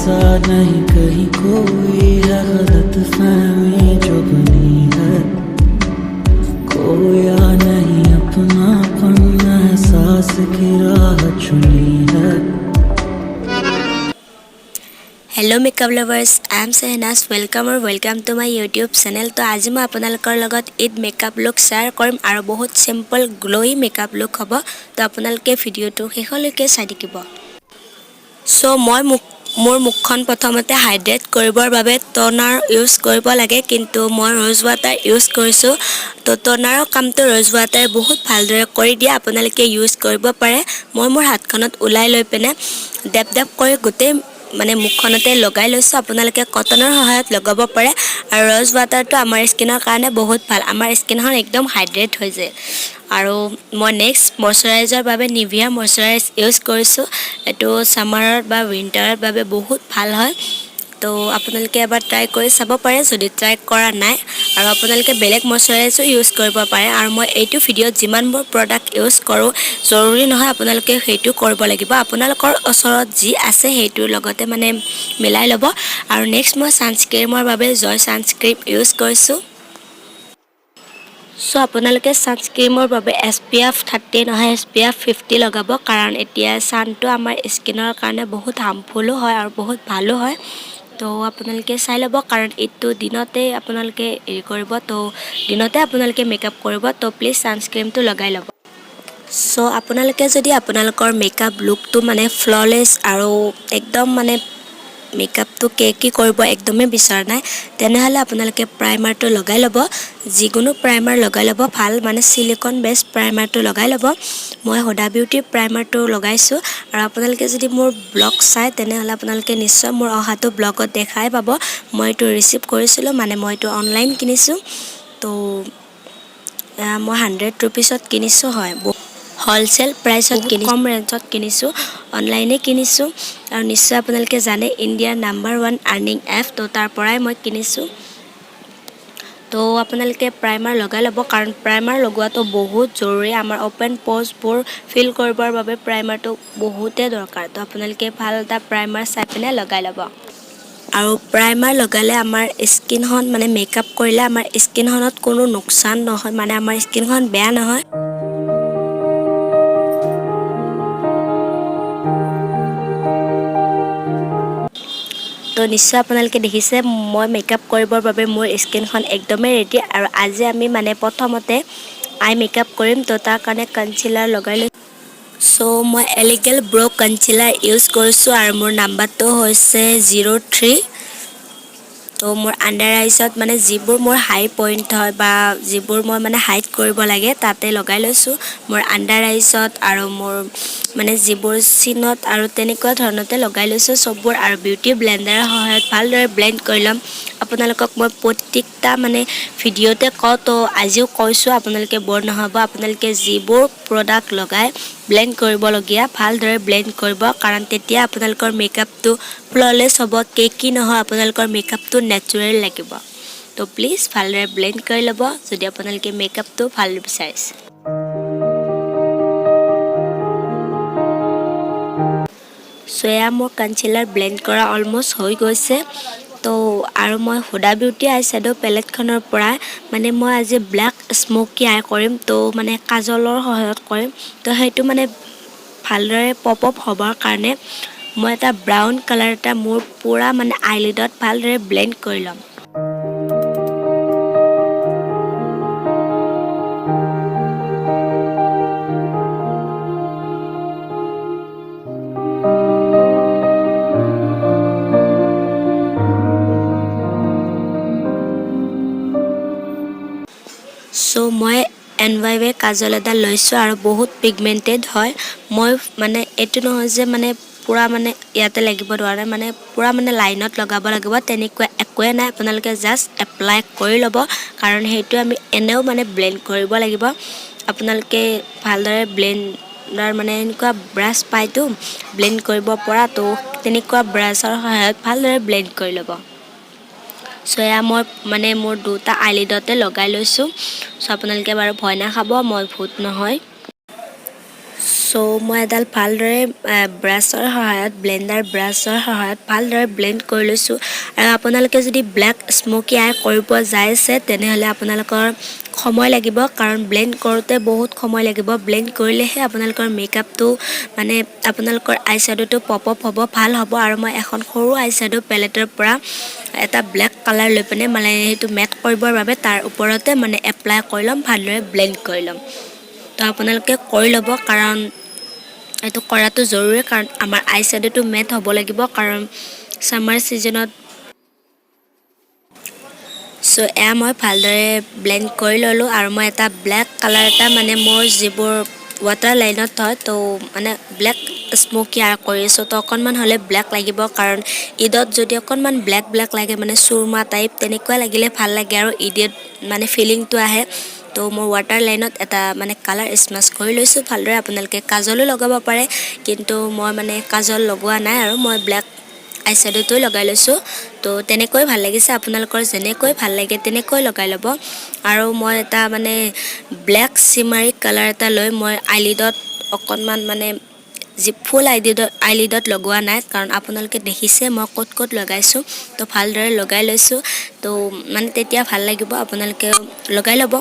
ऐसा नहीं कहीं कोई है गलतफहमी जो बनी है खोया नहीं अपनापन एहसास की राह चुनी है hello makeup lovers I am Shahnaz welcome to my YouTube channel. तो आज मैं आपनालोকৰ লগত ঈদ মেকআপ লুক শ্বেয়াৰ কৰিম আৰু বহুত সিম্পল গ্লোই মেকআপ লুক হ'ব। তো আপোনালোকে ভিডিঅ'টো শেষলৈকে চাই থাকিব। সো মই মোৰ মুখখন প্ৰথমতে হাইড্ৰেট কৰিবৰ বাবে টনাৰ ইউজ কৰিব লাগে, কিন্তু মই ৰ'জ ৱাটাৰ ইউজ কৰিছোঁ। তো টনাৰৰ কামটো ৰ'জ ৱাটাৰ বহুত ভালদৰে কৰি দিয়ে, আপোনালোকে ইউজ কৰিব পাৰে। মই মোৰ হাতখনত ওলাই লৈ পিনে ডেপ কৰি গোটেই মানে মুখখনতে লগাই লৈছোঁ। আপোনালোকে কটনৰ সহায়ত লগাব পাৰে আৰু ৰ'জ ৱাটাৰটো আমাৰ স্কিনৰ কাৰণে বহুত ভাল, আমাৰ স্কিনখন একদম হাইড্ৰেট হৈ যায়। আৰু মই নেক্সট ময়শ্চাৰাইজাৰ বাবে নিভিয়া ময়শ্চাৰাইজ ইউজ কৰিছোঁ। এইটো সামাৰত বা উইণ্টাৰত বাবে বহুত ভাল হয়। তো আপোনালোকে এবাৰ ট্ৰাই কৰি চাব পাৰে যদি ট্ৰাই কৰা নাই, আৰু আপোনালোকে বেলেগ ময়শ্চাৰাইজো ইউজ কৰিব পাৰে। আৰু মই এইটো ভিডিঅ'ত যিমানবোৰ প্ৰডাক্ট ইউজ কৰোঁ জৰুৰী নহয় আপোনালোকে সেইটো কৰিব লাগিব, আপোনালোকৰ ওচৰত যি আছে সেইটোৰ লগতে মানে মিলাই ল'ব। আৰু নেক্সট মই ছানস্ক্ৰীমৰ বাবে জয় ছানস্ক্ৰীম ইউজ কৰিছোঁ। সো আপোনালোকে ছানস্ক্ৰীমৰ বাবে SPF 30 নহয় SPF 50 লগাব, কাৰণ এতিয়া ছানটো আমাৰ স্কিনৰ কাৰণে বহুত হাৰ্মফুলো হয় আৰু বহুত ভালো হয়। তো আপোনালোকে চাই ল'ব, কাৰণ এইটো দিনতে আপোনালোকে হেৰি কৰিব, তো দিনতে আপোনালোকে মেকআপ কৰিব, তো প্লিজ ছানস্ক্ৰীমটো লগাই ল'ব। সো আপোনালোকে যদি আপোনালোকৰ মেকআপ লুকটো মানে ফ্ললেছ আৰু একদম মানে মেকআপটো কি কৰিব একদমেই বিচৰা নাই, তেনেহ'লে আপোনালোকে প্ৰাইমাৰটো লগাই ল'ব। যিকোনো প্ৰাইমাৰ লগাই ল'ব, ভাল মানে চিলিকন বেছ প্ৰাইমাৰটো লগাই ল'ব। মই হুডা বিউটিৰ প্ৰাইমাৰটো লগাইছোঁ। আৰু আপোনালোকে যদি মোৰ ব্লগ চাই তেনেহ'লে আপোনালোকে নিশ্চয় মোৰ অহাটো ব্লগত দেখাই পাব। মই এইটো ৰিচিভ কৰিছিলোঁ, মানে মই এইটো অনলাইন কিনিছোঁ। তো মই 100 ৰুপিছত কিনিছোঁ, হয় হ'লচেল প্ৰাইচত কিনিছোঁ, কম ৰেঞ্জত কিনিছোঁ, অনলাইনে কিনিছোঁ। আৰু নিশ্চয় আপোনালোকে জানে ইণ্ডিয়াৰ নাম্বাৰ 1 আৰ্নিং এপ, তো তাৰ পৰাই মই কিনিছোঁ। তো আপোনালোকে প্ৰাইমাৰ লগাই ল'ব, কাৰণ প্ৰাইমাৰ লগোৱাটো বহুত জৰুৰী। আমাৰ অ'পেন প'ৰ্ছবোৰ ফিল কৰিবৰ বাবে প্ৰাইমাৰটো বহুতেই দৰকাৰ। তো আপোনালোকে ভাল এটা প্ৰাইমাৰ চাই পিনে লগাই ল'ব। আৰু প্ৰাইমাৰ লগালে আমাৰ স্কিনখন মানে মেকআপ কৰিলে আমাৰ স্কিনখনত কোনো লোকচান নহয়, মানে আমাৰ স্কিনখন বেয়া নহয়। তো নিশ্চয় আপোনালোকে দেখিছে মই মেকআপ কৰিবৰ বাবে মোৰ স্কিনখন একদমেই ৰেডি। আৰু আজি আমি মানে প্ৰথমতে আই মেকআপ কৰিম, তো তাৰ কাৰণে কনচিলাৰ লগাই লৈ। সো মই এলিগেল ব্ৰ' কনচিলাৰ ইউজ কৰিছোঁ, আৰু মোৰ নাম্বাৰটো হৈছে 03। তো মোৰ আণ্ডাৰ আইছত মানে যিবোৰ মোৰ হাই পইণ্ট হয় বা যিবোৰ মই মানে হাইড কৰিব লাগে তাতে লগাই লৈছোঁ, মোৰ আণ্ডাৰ আইছত আৰু মোৰ মানে যিবোৰ চিনত আৰু তেনেকুৱা ধৰণতে লগাই লৈছোঁ চববোৰ। আৰু বিউটি ব্লেণ্ডাৰৰ সহায়ত ভালদৰে ব্লেণ্ড কৰি ল'ম। আপোনালোকক মই প্ৰত্যেকটা মানে ভিডিঅ'তে কওঁ, তো আজিও কৈছোঁ, আপোনালোকে বৰ নহ'ব। আপোনালোকে যিবোৰ প্ৰডাক্ট লগাই ব্লেণ্ড কৰিবলগীয়া ভালদৰে ব্লেণ্ড কৰিব, কাৰণ তেতিয়া আপোনালোকৰ মেকআপটো ফ্ললেছ হ'ব, কেকি নহয়, আপোনালোকৰ মেকআপটো নেচাৰেল লাগিব। তো প্লিজ ভালদৰে ব্লেণ্ড কৰি ল'ব যদি আপোনালোকে মেকআপটো ভাল বিচাৰিছে। সো এয়া মোৰ কনচিলাৰ ব্লেণ্ড কৰা অলম'ষ্ট হৈ গৈছে। তো আৰু মই হুডা বিউটি আই শ্বেডো পেলেটখনৰ পৰা মানে মই আজি ব্লেক স্মোকি আই কৰিম, তো মানে কাজলৰ সহায়ত কৰিম। তো সেইটো মানে ভালদৰে পপ আপ হ'বৰ কাৰণে মই এটা ব্ৰাউন কালাৰ এটা মোৰ পূৰা মানে আইলিডত ভালদৰে ব্লেণ্ড কৰি ল'ম। সো মই NYW কাজল এটা লৈছোঁ, আৰু বহুত পিগমেণ্টেড হয়। মই মানে এইটো নহয় যে মানে পূৰা মানে ইয়াতে লাগিব নোৱাৰে, মানে পূৰা মানে লাইনত লগাব লাগিব তেনেকুৱা একোৱে নাই। আপোনালোকে জাষ্ট এপ্লাই কৰি ল'ব, কাৰণ সেইটো আমি এনেও মানে ব্লেণ্ড কৰিব লাগিব। আপোনালোকে ভালদৰে ব্লেণ্ডাৰ মানে এনেকুৱা ব্ৰাছ পায়তো ব্লেণ্ড কৰিব পৰা, তো তেনেকুৱা ব্ৰাছৰ সহায়ত ভালদৰে ব্লেণ্ড কৰি ল'ব। সো এয়া মই মানে মোৰ দুটা আইলিডতে লগাই লৈছোঁ। সো আপোনালোকে বাৰু ভয় নাখাব, মই ভূত নহয়। সো মই এডাল ভালদৰে ব্ৰাছৰ সহায়ত ব্লেন্ডাৰ ব্ৰাছৰ সহায়ত ভালদৰে ব্লেন্ড কৰি লৈছোঁ আৰু আপোনালোকে যদি ব্লেক স্মোকি আই কৰিব যায় আছে তেনেহ'লে আপোনালোকৰ সময় লাগিব কাৰণ ব্লেন্ড কৰোঁতে বহুত সময় লাগিব ব্লেন্ড কৰিলেহে আপোনালোকৰ মেকআপটো মানে আপোনালোকৰ আই শ্যাডোটো পপ আপ হ'ব ভাল হ'ব আৰু মই এখন সৰু আই শ্যাডো পেলেটৰ পৰা এটা ব্লেক কালাৰ লৈ পিনে মানে সেইটো মেট কৰিবৰ বাবে তাৰ ওপৰতে মানে এপ্লাই কৰি ল'ম ভালদৰে ব্লেন্ড কৰি ল'ম তো আপোনালোকে কৰি ল'ব কাৰণ এইটো কৰাটো জৰুৰী কাৰণ আমাৰ আই শ্যাডোটো মেট হ'ব লাগিব কাৰণ সামাৰ সিজনত সো এয়া মই ভালদৰে ব্লেন্ড কৰি ল'লোঁ আৰু মই এটা ব্লেক কালাৰ এটা মানে মোৰ যিবোৰ ৱাটাৰ লাইনত হয় তো মানে ব্লেক স্মোকি আই কৰিছোঁ তো অকণমান হ'লে ব্লেক লাগিব কাৰণ ঈদত যদি অকণমান ব্লেক ব্লেক লাগে মানে চুৰমা টাইপ তেনেকুৱা লাগিলে ভাল লাগে আৰু ঈদত মানে ফিলিংটো আহে তো মই ৱাটাৰ লাইনত এটা মানে কালাৰ স্মাছ কৰি লৈছোঁ ভালদৰে আপোনালোকে কাজলো লগাব পাৰে কিন্তু মই মানে কাজল লগোৱা নাই আৰু মই ব্লেক আই শ্যাডোটো লগাই লৈছোঁ তো তেনেকৈ ভাল লাগিছে আপোনালোকৰ যেনেকৈ ভাল লাগে তেনেকৈ লগাই ল'ব আৰু মই এটা মানে ব্লেক চিমাৰী কালাৰ এটা লৈ মই আইলিডত অকণমান মানে যি ফুল আইলিডত লগোৱা নাই কাৰণ আপোনালোকে দেখিছে মই ক'ত ক'ত লগাইছোঁ তো ভালদৰে লগাই লৈছোঁ তো মানে তেতিয়া ভাল লাগিব আপোনালোকে লগাই ল'ব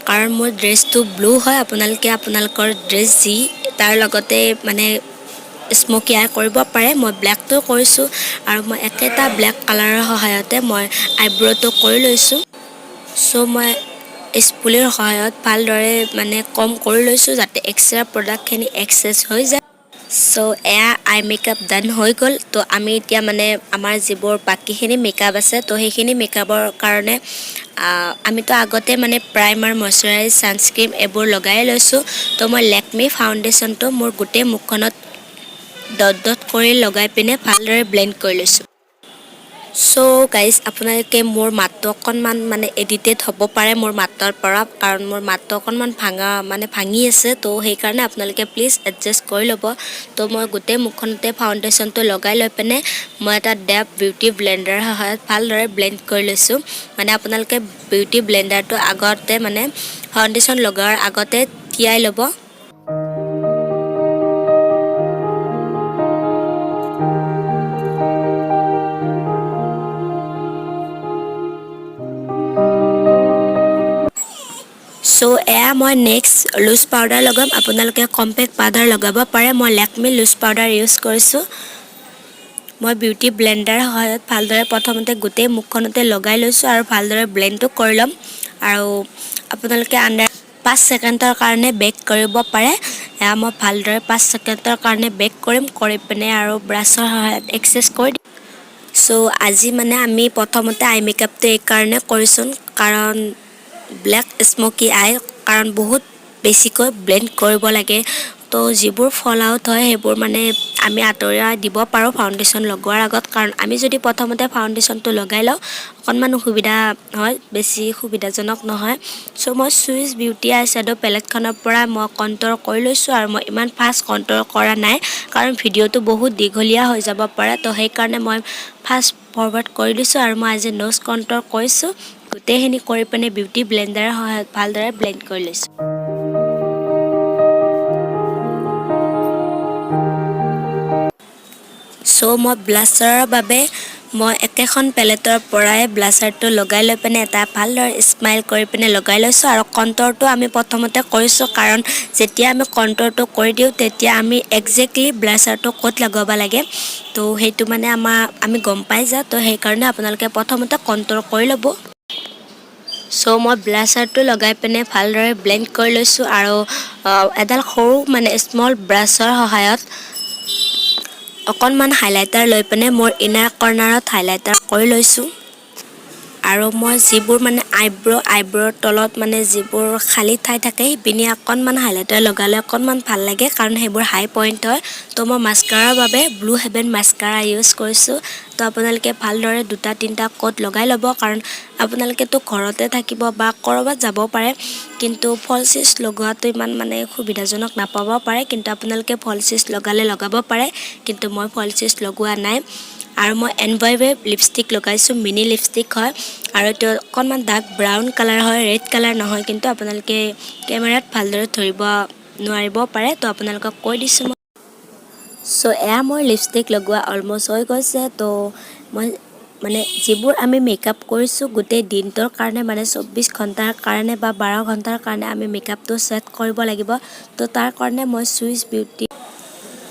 কাৰণ মোৰ ড্ৰেছটো ব্লু হয় আপোনালোকে আপোনালোকৰ ড্ৰেছ যি তাৰ লগতে মানে স্মোকি আই কৰিব পাৰে মই ব্লেকটো কৰিছোঁ আৰু মই একেটা ব্লেক কালাৰৰ সহায়তে মই আইব্ৰ'টো কৰি লৈছোঁ সো মই স্পুলিৰ সহায়ত ভালদৰে মানে কম কৰি লৈছোঁ যাতে এক্সট্ৰা প্ৰডাক্টখিনি এক্সেছ হৈ যায় সো এয়া আই মেকআপ ডান হৈ গ'ল তো আমি এতিয়া মানে আমাৰ যিবোৰ বাকীখিনি মেকআপ আছে তো সেইখিনি মেকআপৰ কাৰণে আমিতো আগতে মানে প্ৰাইমাৰ মইশ্চাৰাইজ ছানস্ক্ৰীম এইবোৰ লগাই লৈছোঁ তো মই লেকমি ফাউণ্ডেশ্যনটো মোৰ গোটেই মুখখনত ডট ডট কৰি লগাই পিনে ভালদৰে ব্লেন্ড কৰি লৈছোঁ সো গাইজ আপোনালোকে মোৰ মাতটো অকণমান মানে এডিটেড হ'ব পাৰে মোৰ মাতৰ পৰা কাৰণ মোৰ মাতটো অকণমান ভাঙি আছে তো সেইকাৰণে আপোনালোকে প্লিজ এডজাষ্ট কৰি ল'ব তো মই গোটেই মুখখনতে ফাউণ্ডেশ্যনটো লগাই লৈ পিনে মই এটা ডেপ বিউটি ব্লেণ্ডাৰৰ সহায়ত ভালদৰে ব্লেণ্ড কৰি লৈছোঁ মানে আপোনালোকে বিউটি ব্লেণ্ডাৰটো আগতে মানে ফাউণ্ডেশ্যন লগোৱাৰ আগতে তিয়াই ল'ব সো এয়া মই নেক্সট লুজ পাউডাৰ লগাম আপোনালোকে কম্পেক্ট পাউডাৰ লগাব পাৰে মই লেকমি লুজ পাউডাৰ ইউজ কৰিছোঁ মই বিউটি ব্লেণ্ডাৰ সহায়ত ভালদৰে প্ৰথমতে গোটেই মুখখনতে লগাই লৈছোঁ আৰু ভালদৰে ব্লেণ্ডটো কৰি ল'ম আৰু আপোনালোকে আণ্ডাৰ 5 ছেকেণ্ডৰ কাৰণে বেক কৰিব পাৰে এয়া মই ভালদৰে 5 ছেকেণ্ডৰ কাৰণে বেক কৰি পিনে আৰু ব্ৰাছৰ সহায়ত এক্সেছ কৰি দিম সো আজি মানে আমি প্ৰথমতে আই মেকআপটো এইকাৰণে কৰিছোঁ কাৰণ ব্লেক স্মোকি আই কাৰণ বহুত বেছিকৈ ব্লেন্ড কৰিব লাগে তো যিবোৰ ফল আউট হয় সেইবোৰ মানে আমি আঁতৰাই দিব পাৰোঁ ফাউণ্ডেশ্যন লগোৱাৰ আগত কাৰণ আমি যদি প্ৰথমতে ফাউণ্ডেশ্যনটো লগাই লওঁ অকণমান অসুবিধা হয় বেছি সুবিধাজনক নহয় সো মই চুইচ বিউটি আই শ্যাডো পেলেটখনৰ পৰা মই কণ্ট্ৰল কৰি লৈছোঁ আৰু মই ইমান ফাষ্ট কণ্ট্ৰল কৰা নাই কাৰণ ভিডিঅ'টো বহুত দীঘলীয়া হৈ যাব পাৰে তো সেইকাৰণে মই ফাষ্ট ফৰৱাৰ্ড কৰি দিছোঁ আৰু মই আজি নোজ কণ্ট্ৰল কৰিছোঁ গোটেইখিনি কৰি পিনে বিউটি ব্লেণ্ডাৰৰ সহায়ত ভালদৰে ব্লেণ্ড কৰি লৈছোঁ সো মই ব্লাছাৰৰ বাবে মই একেখন পেলেটৰ পৰাই ব্লাছাৰটো লগাই লৈ পিনে এটা ভালদৰে স্মাইল কৰি পিনে লগাই লৈছোঁ আৰু কণ্ট্ৰলটো আমি প্ৰথমতে কৰিছোঁ কাৰণ যেতিয়া আমি কণ্ট্ৰলটো কৰি দিওঁ তেতিয়া আমি একজেক্টলি ব্লাছাৰটো ক'ত লগাব লাগে তো সেইটো মানে আমি গম পাই যাওঁ তো সেইকাৰণে আপোনালোকে প্ৰথমতে কণ্ট্ৰল কৰি ল'ব সো মই ব্লাছাৰটো লগাই পিনে ভালদৰে ব্লেণ্ড কৰি লৈছোঁ আৰু এডাল সৰু মানে স্মল ব্ৰাছৰ সহায়ত অকণমান হাইলাইটাৰ লৈ পিনে মোৰ ইনাৰ কৰ্নাৰত হাইলাইটাৰ কৰি লৈছোঁ আৰু মই যিবোৰ মানে আইব্ৰৰ তলত মানে যিবোৰ খালী ঠাই থাকে সেইপিনে অকণমান হাইলাইটাৰ লগালে অকণমান ভাল লাগে কাৰণ সেইবোৰ হাই পইণ্ট হয় তো মই মাস্কাৰাৰ বাবে ব্লু হেভেন মাস্কাৰা ইউজ কৰিছোঁ তো আপোনালোকে ভালদৰে 2-3টা কোট লগাই ল'ব কাৰণ আপোনালোকেতো ঘৰতে থাকিব বা ক'ৰবাত যাব পাৰে কিন্তু ফলচিছ লগোৱাটো ইমান মানে সুবিধাজনক নাপাব পাৰে কিন্তু আপোনালোকে ফলচিছ লগালে লগাব পাৰে কিন্তু মই ফলচিছ লগোৱা নাই আৰু মই এনভয়ৱে লিপষ্টিক লগাইছোঁ মিনি লিপষ্টিক হয় আৰু এইটো অকণমান ডাৰ্ক ব্ৰাউন কালাৰ হয় ৰেড কালাৰ নহয় কিন্তু আপোনালোকে কেমেৰাত ভালদৰে ধৰিব নোৱাৰিব পাৰে তো আপোনালোকক কৈ দিছোঁ মই সো এয়া মোৰ লিপষ্টিক লগোৱা অলমষ্ট হৈ গৈছে তো মই মানে যিবোৰ আমি মেকআপ কৰিছোঁ গোটেই দিনটোৰ কাৰণে মানে 24 ঘণ্টাৰ কাৰণে বা 12 ঘণ্টাৰ কাৰণে আমি মেকআপটো সেট কৰিব লাগিব তো তাৰ কাৰণে মই সুইচ বিউটি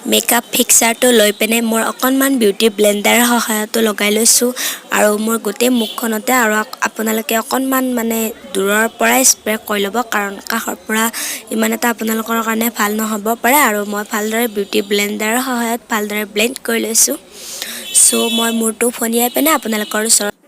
মেকআপ ফিক্সাৰটো লৈ পিনে মোৰ অকণমান বিউটি ব্লেণ্ডাৰৰ সহায়তো লগাই লৈছোঁ আৰু মোৰ গোটেই মুখখনতে আৰু আপোনালোকে অকণমান মানে দূৰৰ পৰাই স্প্ৰে কৰি ল'ব কাৰণ কাষৰ পৰা ইমান এটা আপোনালোকৰ কাৰণে ভাল নহ'ব পাৰে আৰু মই ভালদৰে বিউটি ব্লেণ্ডাৰৰ সহায়ত ভালদৰে ব্লেণ্ড কৰি লৈছোঁ সো মই মূৰটো ফনিয়াই পিনে আপোনালোকৰ ওচৰত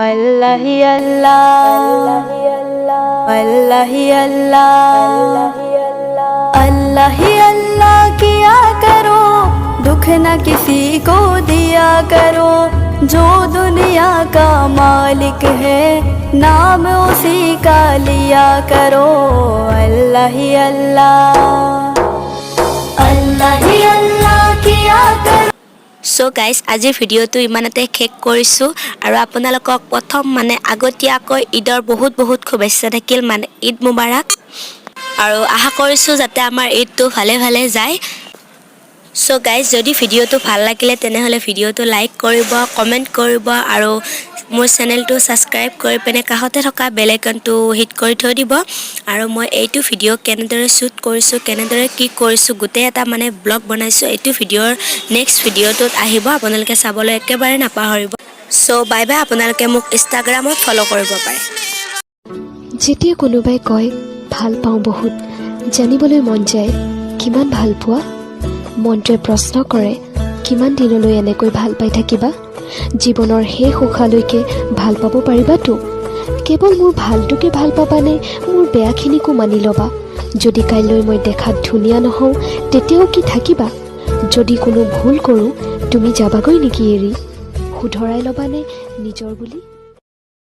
अल्लाहि अल्लाह अल्लाहि अल्लाह अल्लाहि अल्लाह किया करो दुख न किसी को दिया करो जो दुनिया का मालिक है नाम उसी का लिया करो अल्लाहि अल्लाह अल्लाहि अल्लाह किया करो সো গাইজ আজিৰ ভিডিঅ'টো ইমানতে শেষ কৰিছোঁ আৰু আপোনালোকক প্ৰথম মানে আগতীয়াকৈ ঈদৰ বহুত বহুত শুভেচ্ছা থাকিল মানে ঈদ মুবাৰক আৰু আশা কৰিছোঁ যাতে আমাৰ ঈদটো ভালে ভালে যায় সো গাইজ যদি ভিডিঅ'টো ভাল লাগিলে তেনেহ'লে ভিডিঅ'টো লাইক কৰিব কমেণ্ট কৰিব আৰু মোৰ চেনেলটো ছাবস্ক্ৰাইব কৰি পিনে কাষতে থকা বেল আইকনটো হিট কৰি থৈ দিব আৰু মই এইটো ভিডিঅ' কেনেদৰে শ্বুট কৰিছোঁ কেনেদৰে কি কৰিছোঁ গোটেই এটা মানে ব্লগ বনাইছোঁ এইটো ভিডিঅ'ৰ নেক্সট ভিডিঅ'টোত আহিব আপোনালোকে চাবলৈ একেবাৰে নাপাহৰিব সো বাই বাই আপোনালোকে মোক ইনষ্টাগ্ৰামত ফ'ল' কৰিব পাৰে যেতিয়া কোনোবাই কয় ভাল পাওঁ বহুত জানিবলৈ মন যায় কিমান ভাল পোৱা মনটোৱে প্ৰশ্ন কৰে কিমান দিনলৈ এনেকৈ ভাল পাই থাকিবা জীৱনৰ শেষ উশালৈকে ভাল পাব পাৰিবাতো কেৱল মোৰ ভালটোকে ভাল পাবানে মোৰ বেয়াখিনিকো মানি ল'বা যদি কাইলৈ মই দেখাত ধুনীয়া নহওঁ তেতিয়াও কি থাকিবা যদি কোনো ভুল কৰোঁ তুমি যাবাগৈ নেকি এৰি শুধৰাই ল'বানে নিজৰ বুলি